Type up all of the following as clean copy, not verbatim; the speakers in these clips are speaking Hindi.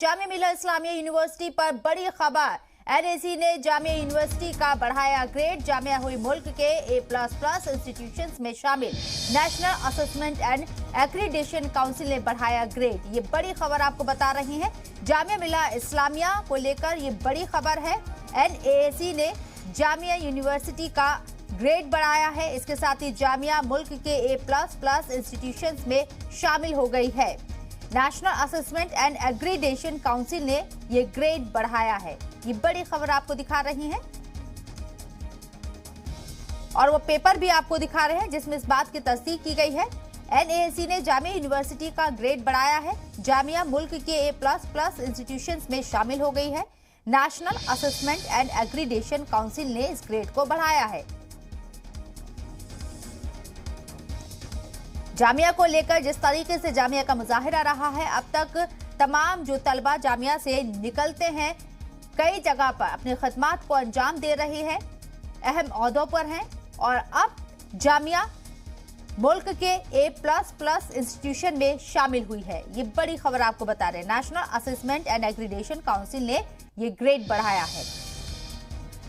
जामिया मिल्ला इस्लामिया यूनिवर्सिटी पर बड़ी खबर। एनएसी ने जामिया यूनिवर्सिटी का बढ़ाया ग्रेड। जामिया हुई मुल्क के A++ इंस्टीट्यूशंस में शामिल। National assessment and accreditation council ने बढ़ाया ग्रेड। ये बड़ी खबर आपको बता रही है। जामिया मिल्ला इस्लामिया को लेकर ये बड़ी खबर है। एनएसी ने जामिया यूनिवर्सिटी का ग्रेड बढ़ाया है। इसके साथ ही जामिया मुल्क के A++ इंस्टीट्यूशंस में शामिल हो गई है। National assessment and accreditation council ने ये ग्रेड बढ़ाया है। ये बड़ी खबर आपको दिखा रही है और वो पेपर भी आपको दिखा रहे हैं जिसमें इस बात की तस्दीक की गई है। एनएसी ने जामिया यूनिवर्सिटी का ग्रेड बढ़ाया है। जामिया मुल्क के A++ इंस्टीट्यूशंस में शामिल हो गई है। National assessment and accreditation council ने इस ग्रेड को बढ़ाया है। जामिया को लेकर जिस तरीके से जामिया का मुजाहिरा रहा है, अब तक तमाम जो तलबा जामिया से निकलते हैं कई जगह पर अपने खदमात को अंजाम दे रहे हैं, अहम ओहदों पर हैं और अब जामिया मुल्क के A++ इंस्टीट्यूशन में शामिल हुई है। ये बड़ी खबर आपको बता रहे हैं। National assessment and accreditation council ने ये ग्रेड बढ़ाया है।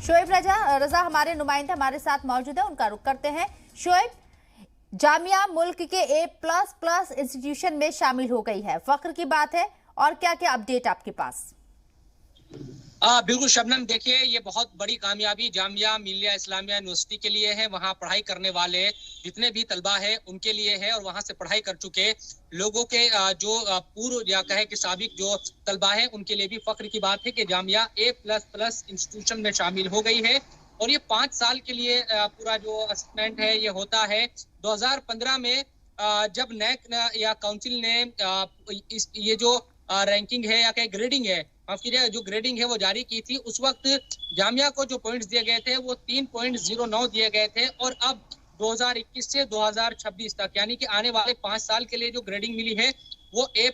शोएब रजा हमारे नुमाइंदे हमारे साथ मौजूद है, उनका रुख करते हैं। शोएब, जामिया मुल्क के A++ इंस्टीट्यूशन में शामिल हो गई है, फख्र की बात है। और क्या क्या अपडेट आपके पास? बिल्कुल शबनम, देखिए ये बहुत बड़ी कामयाबी जामिया मिल्लिया इस्लामिया यूनिवर्सिटी के लिए है। वहाँ पढ़ाई करने वाले जितने भी तलबा है उनके लिए है और वहाँ से पढ़ाई कर चुके लोगों के जो पूर्व या कहे कि साबिक जो तलबा है उनके लिए भी फख्र की बात है कि जामिया A++ इंस्टीट्यूशन में शामिल हो गई है। और ये 5 साल के लिए पूरा जो असेसमेंट है ये होता है। 2015 में जब नैक या काउंसिल ने ये जो रैंकिंग है या कहे ग्रेडिंग है, माफ कीजिएगा, जो ग्रेडिंग है वो जारी की थी, उस वक्त जामिया को जो पॉइंट्स दिए गए थे वो 3.09 दिए गए थे। और अब 2021 से 2026 तक यानी कि आने वाले 5 साल के लिए जो ग्रेडिंग मिली है वो A++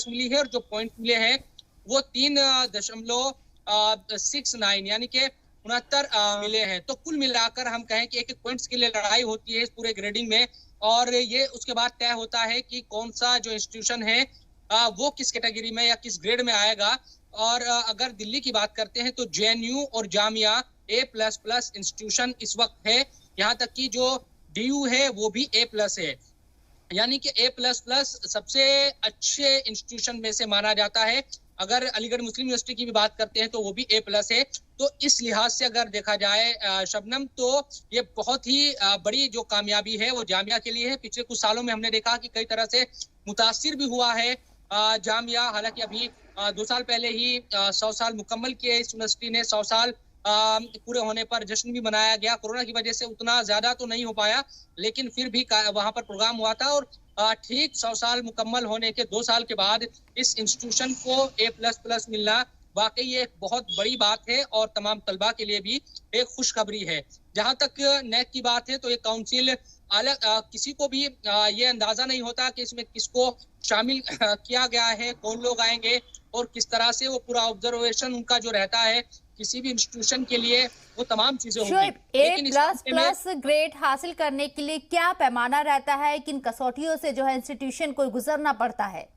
मिली है और जो पॉइंट मिले हैं वो 3.69 यानी कि 69 मिले हैं। तो कुल मिलाकर हम कहें कि एक एक पॉइंट्स के लिए लड़ाई होती है इस पूरे ग्रेडिंग में और ये उसके बाद तय होता है कि कौन सा जो इंस्टीट्यूशन है वो किस कैटेगरी में या किस ग्रेड में आएगा। और अगर दिल्ली की बात करते हैं तो JNU और जामिया A++ इंस्टीट्यूशन इस वक्त है। यहाँ तक कि जो DU है वो भी A+ है, यानी कि A++ सबसे अच्छे इंस्टीट्यूशन में से माना जाता है। अगर अलीगढ़ मुस्लिम यूनिवर्सिटी की भी बात करते हैं तो वो भी A+ है। तो इस लिहाज से अगर देखा जाए शबनम, तो ये बहुत ही बड़ी जो कामयाबी है वो जामिया के लिए है। पिछले कुछ सालों में हमने देखा कि कई तरह से मुतासिर भी हुआ है जामिया। हालांकि अभी 2 साल पहले ही 100 साल मुकम्मल किए इस यूनिवर्सिटी ने। 100 साल पूरे होने पर जश्न भी मनाया गया। कोरोना की वजह से उतना ज्यादा तो नहीं हो पाया, लेकिन फिर भी वहां पर प्रोग्राम हुआ था। और ठीक 100 साल मुकम्मल होने के 2 साल के बाद इस इंस्टीट्यूशन को A++ मिलना वाकई एक बहुत बड़ी बात है और तमाम तलबा के लिए भी एक खुशखबरी है। जहां तक नैक की बात है तो ये काउंसिल अलग किसी को भी ये अंदाजा नहीं होता कि इसमें किसको शामिल किया गया है, कौन लोग आएंगे और किस तरह से वो पूरा ऑब्जर्वेशन उनका जो रहता है किसी भी इंस्टीट्यूशन के लिए वो तमाम चीजें होंगी। A++ ग्रेड हासिल करने के लिए क्या पैमाना रहता है, किन कसौटियों से जो है इंस्टीट्यूशन को गुजरना पड़ता है?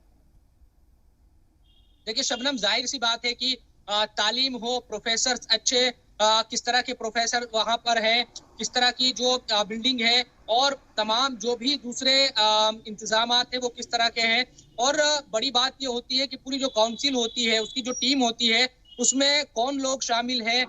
देखिए शबनम, जाहिर सी बात है कि तालीम हो, प्रोफेसर अच्छे, किस तरह के प्रोफेसर वहां पर हैं, किस तरह की जो बिल्डिंग है और तमाम जो भी दूसरे इंतजामात है वो किस तरह के हैं। और बड़ी बात ये होती है कि पूरी जो काउंसिल होती है उसकी जो टीम होती है उसमें कौन लोग शामिल है,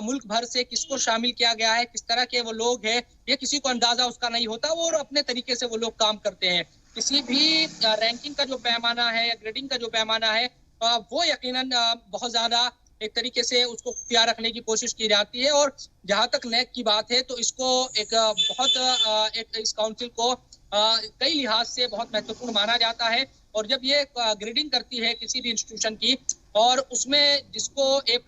मुल्क भर से किसको शामिल किया गया है, किस तरह के वो लोग हैं, ये किसी को अंदाजा उसका नहीं होता। वो अपने तरीके से वो लोग काम करते हैं। किसी भी रैंकिंग का जो पैमाना है या ग्रेडिंग का जो पैमाना है वो यकीनन बहुत ज्यादा एक तरीके से उसको खुफिया रखने की कोशिश की जाती है। और जहां तक नैक की बात है तो इसको एक बहुत इस काउंसिल को कई लिहाज से बहुत महत्वपूर्ण माना जाता है। और जब ये ग्रेडिंग करती है किसी भी इंस्टीट्यूशन की और उसमें जिसको A++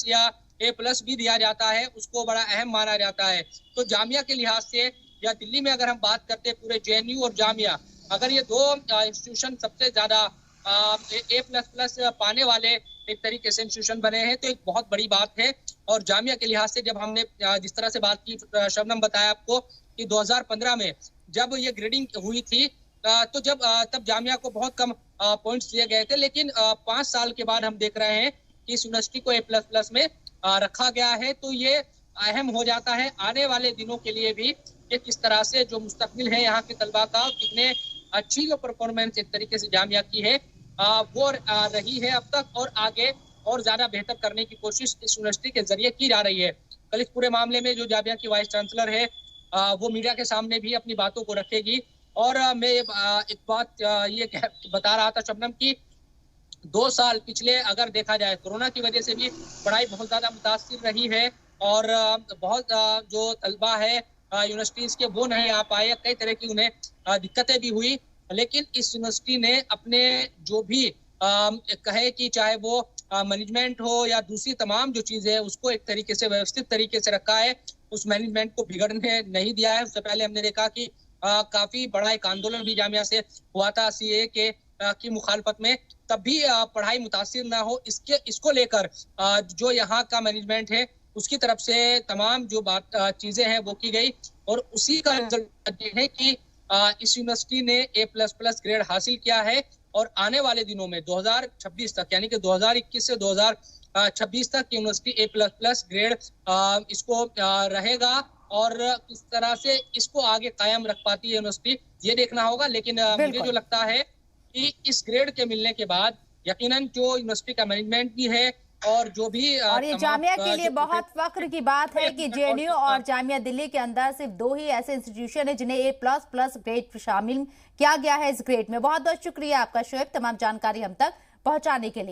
या A+ भी दिया जाता है उसको बड़ा अहम माना जाता है। तो जामिया के लिहाज से या दिल्ली में अगर हम बात करते हैं पूरे JNU और जामिया, अगर ये 2 इंस्टीट्यूशन सबसे ज्यादा A++ पाने वाले एक तरीके से इंस्टीट्यूशन बने हैं तो एक बहुत बड़ी बात है। और जामिया के लिहाज से जब हमने जिस तरह से बात की, शबनम बताया आपको कि 2015 में जब ये ग्रेडिंग हुई थी तो तब जामिया को बहुत कम पॉइंट्स दिए गए थे, लेकिन 5 साल के बाद हम देख रहे हैं कि इस यूनिवर्सिटी को A++ में रखा गया है। तो ये अहम हो जाता है आने वाले दिनों के लिए भी कि किस तरह से जो मुस्तकबिल है यहाँ के तलबा का, कितने अच्छी जो परफॉर्मेंस एक तरीके से जामिया की है वो रही है अब तक, और आगे और ज्यादा बेहतर करने की कोशिश इस यूनिवर्सिटी के जरिए की जा रही है। कल इस पूरे मामले में जो जामिया की वाइस चांसलर है वो मीडिया के सामने भी अपनी बातों को रखेगी। और मैं एक बात ये बता रहा था शबनम की 2 साल पिछले अगर देखा जाए कोरोना की वजह से भी पढ़ाई बहुत ज्यादा मुतासिर रही है, और बहुत जो तलबा है यूनिवर्सिटीज के वो नहीं आ पाए, कई तरह की उन्हें दिक्कतें भी हुई। लेकिन इस यूनिवर्सिटी ने अपने जो भी कहे कि चाहे वो मैनेजमेंट हो या दूसरी तमाम जो चीजें है उसको एक तरीके से व्यवस्थित तरीके से रखा है, उस मैनेजमेंट को बिगड़ने नहीं दिया है। उससे पहले हमने देखा कि काफी बड़ा एक आंदोलन भी जामिया से हुआ था CAA के की मुखालफत में, तब भी पढ़ाई मुतासिर ना हो इसको लेकर जो यहाँ का मैनेजमेंट है उसकी तरफ से तमाम जो चीजें हैं वो की गई, और उसी का रिजल्ट है कि इस यूनिवर्सिटी ने A++ ग्रेड हासिल किया है। और आने वाले दिनों में 2026 तक, यानी कि 2021 से 2026 तक यूनिवर्सिटी A++ ग्रेड इसको रहेगा, और किस तरह से इसको आगे कायम रख पाती है यूनिवर्सिटी ये देखना होगा। लेकिन मुझे जो लगता है कि इस ग्रेड के मिलने के बाद यकीनन जो यूनिवर्सिटी का मैनेजमेंट भी है और जो भी और ये जामिया के लिए बहुत फख्र की बात है कि JNU और जामिया दिल्ली के अंदर सिर्फ 2 ही ऐसे इंस्टीट्यूशन है जिन्हें A++ ग्रेड शामिल किया गया है इस ग्रेड में। बहुत बहुत शुक्रिया आपका शोएब, तमाम जानकारी हम तक पहुंचाने के लिए।